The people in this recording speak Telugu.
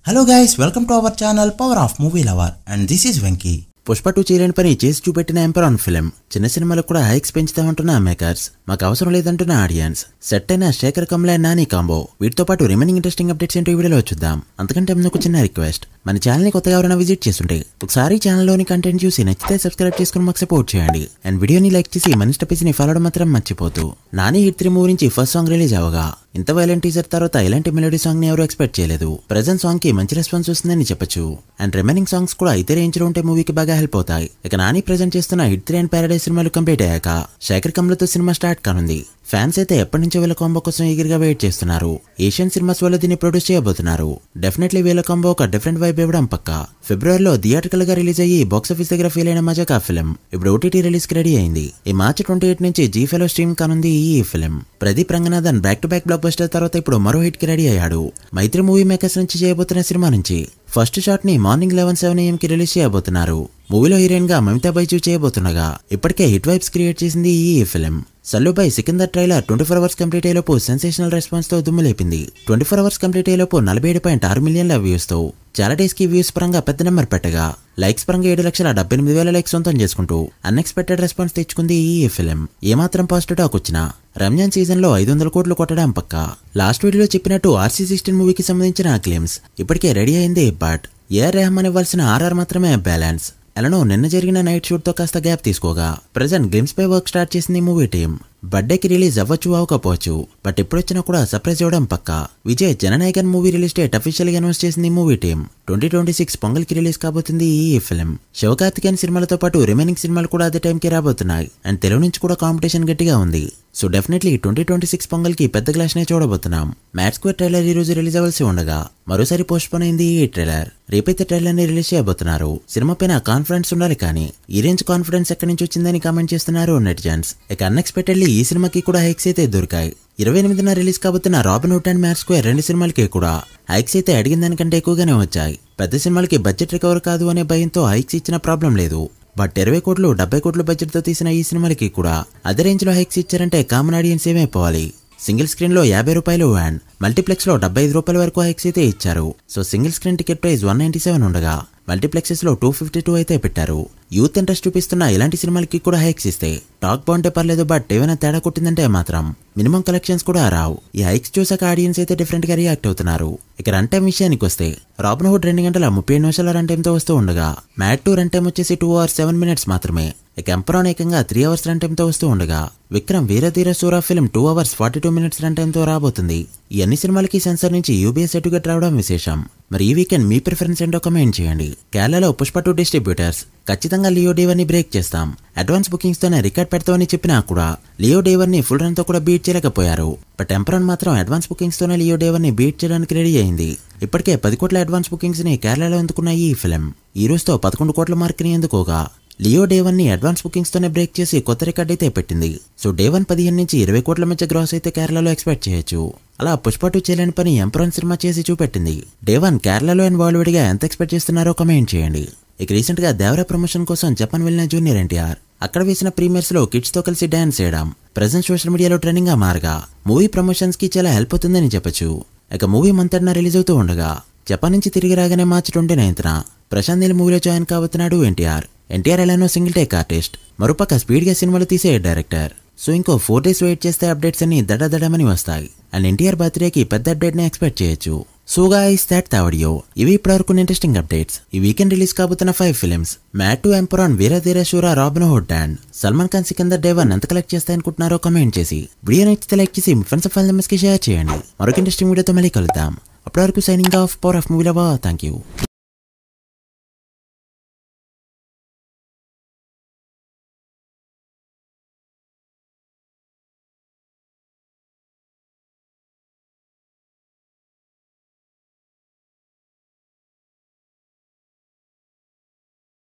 Hello guys, welcome to our channel Power of Movie Lover and this is Venky. Pushpa 2 చేయలేని పని చేసి చూపెట్టిన ఎంపరాన్ ఫిల్మ్ చిన్న సినిమాలకు కూడా హైక్స్ పెంచుతామంటున్న మేకర్స్, మాకు అవసరం లేదంటున్న ఆడియన్స్, సెట్ అయిన శేఖర్ కమల నాని కాంబో, వీటితో పాటు రిమైనింగ్ ఇంట్రెస్టింగ్ అప్డేట్స్ ఏంటో ఈ వీడియోలో చూద్దాం. అంతకంటే ముందు ఒక చిన్న రిక్వెస్ట్, మన ఛానల్ ని కొత్తగా ఎవరైనా విజిట్ చేస్తుంటే ఒకసారి ఛానల్లోని కంటెంట్ చూసి నచ్చితే సబ్స్క్రైబ్ చేసుకుని మాకు సపోర్ట్ చేయండి అండ్ వీడియోని లైక్ చేసి మన ఇన్స్టా పేజ్ ని ఫాలో అవడం మాత్రం మర్చిపోతూ. నాని హిట్ 3 మూవీ నుంచి ఫస్ట్ సాంగ్ రిలీజ్ అవగా ఇంత వైలెంట్ టీజర్ తర్వాత ఇలాంటి మెలోడీ సాంగ్ ని ఎవరు ఎక్స్పెక్ట్ చేయలేదు. ప్రెజెంట్ సాంగ్ కి మంచి రెస్పాన్స్ వస్తుందని చెప్పొచ్చు అండ్ రిమైనింగ్ సాంగ్స్ కూడా ఇదే రేంజ్ లో ఉంటే మూవీకి బాగా హెల్ప్ అవుతాయి. ఇక నాని ప్రెజెంట్ చేస్తున్న హిట్ 3 అండ్ ప్యారడైజ్ సినిమాలు కంప్లీట్ అయ్యాక శేఖర్ కమలతో సినిమా స్టార్ట్ కానుంది. ఫ్యాన్స్ అయితే ఎప్పటి నుంచో వీళ్ళ కాంబో కోసం ఈగర్గా వెయిట్ చేస్తున్నారు. ఏషియన్ సినిమాస్ వాళ్ళు దీన్ని ప్రొడ్యూస్ చేయబోతున్నారు. డెఫినెట్లీ వీళ్ళ కాంబో ఒక డిఫరెంట్ వైబ్ ఇవ్వడం పక్కా. ఫిబ్రవరిలో థియేట్రికల్ గా రిలీజ్ అయ్యి బాక్స్ ఆఫీస్ దగ్గర ఫీల్ అయిన మజాక్ ఆ ఫిల్మ్ ఇప్పుడు ఓటీటీ రిలీజ్ కి రెడీ అయింది. ఈ మార్చి 28 నుంచి జీ5 లో స్ట్రీమ్ కానుంది ఈ film. Pradeep Ranganathan back to back block buster తర్వాత ఇప్పుడు మరో హిట్ కి రెడీ అయ్యాడు. మైత్రి మూవీ మేకర్స్ నుంచి చేయబోతున్న సినిమా నుంచి ఫస్ట్ షాట్ ని మార్నింగ్ 11:07 AM కి రిలీజ్ చేయబోతున్నారు. మూవీలో హీరోయిన్ గా మమితా బైజు చేయబోతుండగా ఇప్పటికే హిట్ వైబ్స్ క్రియేట్ చేసింది ఈ ఫిల్మ్. సల్లుపై సికిందర్ ట్రైలర్ 24 అవర్స్ కంప్లీట్ అయ్యేలోపు సెన్సేషనల్ రెస్పాన్స్ తో దుమ్ము లేపింది. 24 అవర్స్ కంప్లీట్ అయ్యేలోపు 47.6 మిలియన్ల వ్యూస్ తో చాలా డేస్ కి వ్యూస్ పరంగా పెద్ద నెంబర్ పెట్టగా లైక్స్ పరంగా 7,78,000 లైక్స్ సొంతం చేసుకుంటూ అన్ఎక్స్పెక్టెడ్ రెస్పాన్స్ తెచ్చుకుంది ఈ ఫిల్మ్. ఏమాత్రం పాజిటివ్ టాక్ వచ్చినా రంజాన్ సీజన్ లో 500 కోట్లు కొట్టడం పక్కా. లాస్ట్ వీడియోలో చెప్పినట్టు RC16 మూవీకి సంబంధించిన క్లెయిమ్స్ ఇప్పటికే రెడీ అయింది. బట్ ఏఆర్ రెహమాన్ ఇవ్వాల్సిన RR మాత్రమే బ్యాలెన్స్. ఎలానో నిన్న జరిగిన నైట్ షూట్ తో కాస్త గ్యాప్ తీసుకోగా ప్రెజెంట్ గ్లిమ్స్ పై వర్క్ స్టార్ట్ చేసింది మూవీ టీమ్. బర్త్డేకి రిలీజ్ అవ్వకపోవచ్చు బట్ ఎప్పుడొచ్చినా కూడా సర్ప్రైజ్ ఇవ్వడం పక్కా. Vijay Jananayagan movie release date official గా అనౌన్స్ చేసింది మూవీ టీమ్. 2026 పొంగల్ కి రిలీజ్ కాబోతుంది ఈ ఫిల్మ్. శివకార్తికేయన్ సినిమాలతో పాటు రిమైనింగ్ సినిమాలు కూడా అదే టైం కి రాబోతున్నాయి అండ్ తెలుగు నుంచి కూడా కాంపిటీషన్ గట్టిగా ఉంది. సో డెఫినెట్లీ 2026 పొంగల్ కి పెద్ద క్లాష్ నే చూడబోతున్నాం. మ్యాట్ స్క్వేర్ ట్రైలర్ ఈ రోజు రిలీజ్ అవ్వాల్సి ఉండగా మరోసారి పోస్ట్ పోన్ అయింది ఈ ట్రైలర్. రేపైతే ట్రైలర్ ని రిలీజ్ చేయబోతున్నారు. సినిమా పైన కాన్ఫిడెన్స్ ఉండాలి కానీ ఈ రేంజ్ కాన్ఫిడెన్స్ ఎక్కడి నుంచి వచ్చిందని కామెంట్ చేస్తున్నారు నెటిజన్స్. ఇక అన్ఎక్స్పెక్టెడ్లీ ఈ సినిమాకి కూడా హైక్స్ అయితే దొరికాయి. 28న రిలీజ్ కాబోతున్న Robin Hood and Mad Square 2 సినిమాలకి కూడా హైక్స్ అయితే అడిగిన దానికంటే ఎక్కువగానే వచ్చాయి. పెద్ద సినిమాలకి బడ్జెట్ రికవర్ కాదు అనే భయంతో హైక్స్ ఇచ్చిన ప్రాబ్లం లేదు. బట్ 20 కోట్లు 70 కోట్ల బడ్జెట్ తో తీసిన ఈ సినిమాలకి కూడా అదే రేంజ్ లో హైక్స్ ఇచ్చారంటే కామన్ ఆడియన్స్ ఏమైపోవాలి. సింగిల్ స్క్రీన్ లో 50 రూపాయలు అండ్ మల్టీప్లెక్స్ లో 75 రూపాయల వరకు హైక్స్ అయితే ఇచ్చారు. So single screen ticket price 197 ఉండగా మల్టీప్లెక్సెస్ లో 252 అయితే పెట్టారు. యూత్ ఇంట్రెస్ట్ చూపిస్తున్న ఇలాంటి సినిమాలకి కూడా హైక్స్ ఇస్తే టాక్ బాగుంటే పర్లేదు, బట్ ఏమైనా తేడా కొట్టిందంటే మాత్రం మినిమం కలెక్షన్స్ కూడా రావు. ఈ హైక్స్ చూసాక ఆడియన్స్ అయితే డిఫరెంట్ గా రియాక్ట్ అవుతున్నారు. ఇక రన్ టైం విషయానికి వస్తే రాబిన్ హుడ్ 2 గంటల 37 నిమిషాల రన్ టైం తో వస్తూ ఉండగా మ్యాట్ 2 రన్ టైం వచ్చేసి 2 hours 7 minutes మాత్రమే. ఇక ఎంపరాన్ ఏకంగా 3 hours రన్ టైం తో వస్తూ ఉండగా Vikram Veeradheera Soora film 2 hours 42 minutes run time తో రాబోతుంది. ఈ అన్ని సినిమాలకి సెన్సార్ నుంచి UBS సర్టిఫికేట్ రావడం విశేషం. మరి ఈ వీకెండ్ మీ ప్రిఫరెన్స్ ఏంటో కమెంట్ చేయండి. కేరళలో పుష్ప 2 డిస్ట్రిబ్యూటర్స్ ఖచ్చితంగా లియో డేవర్ ని బ్రేక్ చేస్తాం, అడ్వాన్స్ బుకింగ్స్ తోనే రికార్డ్ పెడతామని చెప్పినా కూడా లియో డేవర్ ని ఫుల్ రన్ తో కూడా బీట్ చేయలేకపోయారు. బట్ ఎంపరాన్ మాత్రం అడ్వాన్స్ బుకింగ్స్ తోనే లియో డేవర్ ని బీట్ చేయడానికి రెడీ అయింది. ఇప్పటికే 10 కోట్ల అడ్వాన్స్ బుకింగ్స్ ని కేరళలో అందుకున్న ఈ ఫిల్మ్ ఈ రోజుతో 11 కోట్ల మార్క్ ని అందుకోగా లియో డే1 ని అడ్వాన్స్ బుకింగ్స్ తోనే బ్రేక్ చేసి కొత్త రికార్డ్ అయితే పెట్టింది. సో డే1 15 నుంచి 20 కోట్ల మధ్య గ్రాస్ అయితే కేరళలో ఎక్స్పెక్ట్ చేయొచ్చు. అలా పుష్ప 2 చేయలేని పని ఎంపరాన్ సినిమా చేసి చూపెట్టింది. డే1 కేరళలో అండ్ వరల్డ్ గా ఎంత ఎక్స్పెక్ట్ చేస్తున్నారో కమెంట్ చేయండి. ఇక రీసెంట్ గా దేవరా ప్రమోషన్ కోసం జపాన్ వెళ్లిన జూనియర్ ఎన్టీఆర్ అక్కడ వేసిన ప్రీమియర్స్ లో కిడ్స్ తో కలిసి డాన్స్ చేయడం ప్రెజెంట్ సోషల్ మీడియాలో ట్రెండింగ్ గా మారగా మూవీ ప్రమోషన్స్ కి చాలా హెల్ప్ అవుతుందని చెప్పొచ్చు. ఇక మూవీ మంత్ రిలీజ్ అవుతూ ఉండగా జపాన్ నుంచి తిరిగి రాగానే మార్చి 29న ప్రశాంత్ నీల్ మూవీలో జాయిన్ కాబోతున్నాడు ఎన్టీఆర్ ఎలానో సింగిల్ టేక్ ఆర్టిస్ట్, మరోపక్క స్పీడ్ గా సినిమాలు తీసే డైరెక్టర్. సో ఇంకో 4 days వెయిట్ చేస్తే అప్డేట్స్ అన్ని దడదడమని వస్తాయి అండ్ ఎన్టీఆర్ బర్త్డేకి పెద్ద అప్డేట్ ని ఎక్స్పెక్ట్ చేయొచ్చు. So guys that the video. ఇవి ఇప్పటివరకు ఇంట్రెస్టింగ్ అప్డేట్స్. ఈ వీకెండ్ రిలీజ్ కాబోతున్న 5 films Mad 2, Empuraan, Veeradheera Soora, Robin Hood and Salman Khan Sikandar day one ఎంత కలెక్ట్ చేస్తాయనుకుంటున్నారో కమెంట్ చేసి వీడియో నచ్చితే లైక్ చేసి మీ ఫ్రెండ్స్ ఫైల్ మెంబర్స్ కి షేర్ చేయండి. మరొక ఇంట్రెస్టింగ్ వీడియోతో మళ్ళీ కలుద్దాం. అప్పటివరకు signing off. Power of movie lover. Thank you.